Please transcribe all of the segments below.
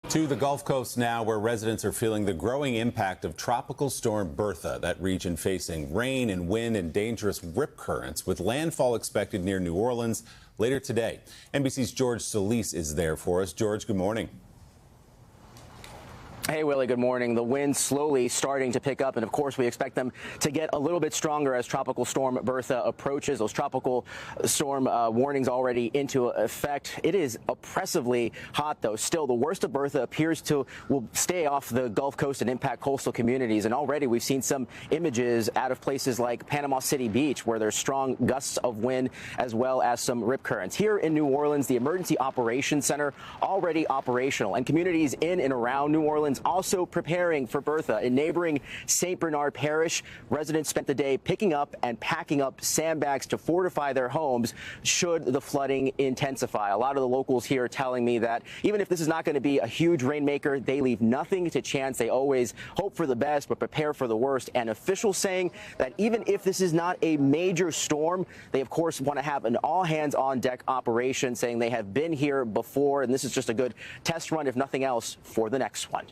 To the Gulf Coast now, where residents are feeling the growing impact of Tropical Storm Bertha, that region facing rain and wind and dangerous rip currents, with landfall expected near New Orleans later today. NBC's George Solis is there for us. George, good morning. Hey, Willie, good morning. The winds slowly starting to pick up, and of course we expect them to get a little bit stronger as Tropical Storm Bertha approaches. Those tropical storm warnings already into effect. It is oppressively hot, though. Still, the worst of Bertha appears to will stay off the Gulf Coast and impact coastal communities, and already we've seen some images out of places like Panama City Beach, where there's strong gusts of wind as well as some rip currents. Here in New Orleans, the Emergency Operations Center already operational, and communities in and around New Orleans also preparing for Bertha. In neighboring St. Bernard Parish, residents spent the day picking up and packing up sandbags to fortify their homes should the flooding intensify. A lot of the locals here telling me that even if this is not going to be a huge rainmaker, they leave nothing to chance. They always hope for the best but prepare for the worst. And officials saying that even if this is not a major storm, they of course want to have an all-hands-on-deck operation, saying they have been here before, and this is just a good test run, if nothing else, for the next one.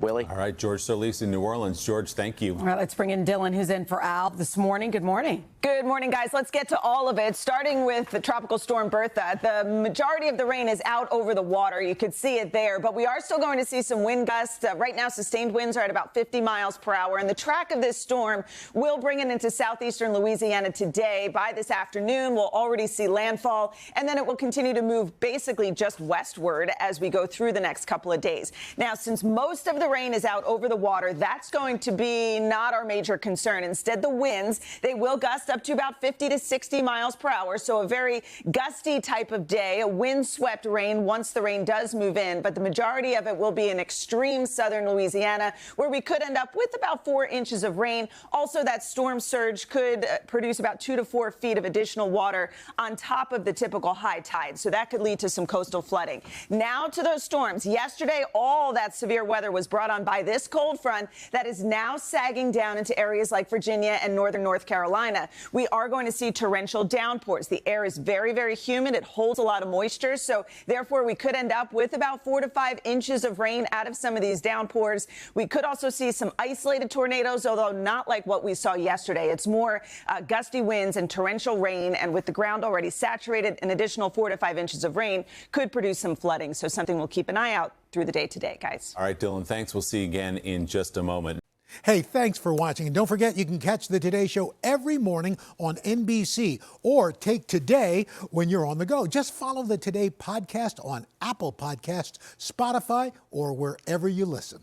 Willie. All right, George Solis in New Orleans. George, thank you. All right, let's bring in Dylan, who's in for Al this morning. Good morning. Good morning, guys. Let's get to all of it, starting with the Tropical Storm Bertha. The majority of the rain is out over the water. You could see it there, but we are still going to see some wind gusts. Right now, sustained winds are at about 50 miles per hour, and the track of this storm will bring it into southeastern Louisiana today. By this afternoon, we'll already see landfall, and then it will continue to move basically just westward as we go through the next couple of days. Now, since most of the rain is out over the water, that's going to be not our major concern. Instead, the winds, they will gust up to about 50 to 60 miles per hour. So a very gusty type of day, a windswept rain once the rain does move in. But the majority of it will be in extreme southern Louisiana, where we could end up with about 4 inches of rain. Also, that storm surge could produce about 2 to 4 feet of additional water on top of the typical high tide. So that could lead to some coastal flooding. Now to those storms. Yesterday, all that severe weather was brought on by this cold front that is now sagging down into areas like Virginia and northern North Carolina. We are going to see torrential downpours. The air is very, very humid. It holds a lot of moisture. So therefore, we could end up with about 4 to 5 inches of rain out of some of these downpours. We could also see some isolated tornadoes, although not like what we saw yesterday. It's more gusty winds and torrential rain. And with the ground already saturated, an additional 4 to 5 inches of rain could produce some flooding. So something we'll keep an eye out through the day today, guys. All right, Dylan, thanks. We'll see you again in just a moment. Hey, thanks for watching. And don't forget, you can catch the Today Show every morning on NBC or take Today when you're on the go. Just follow the Today podcast on Apple Podcasts, Spotify, or wherever you listen.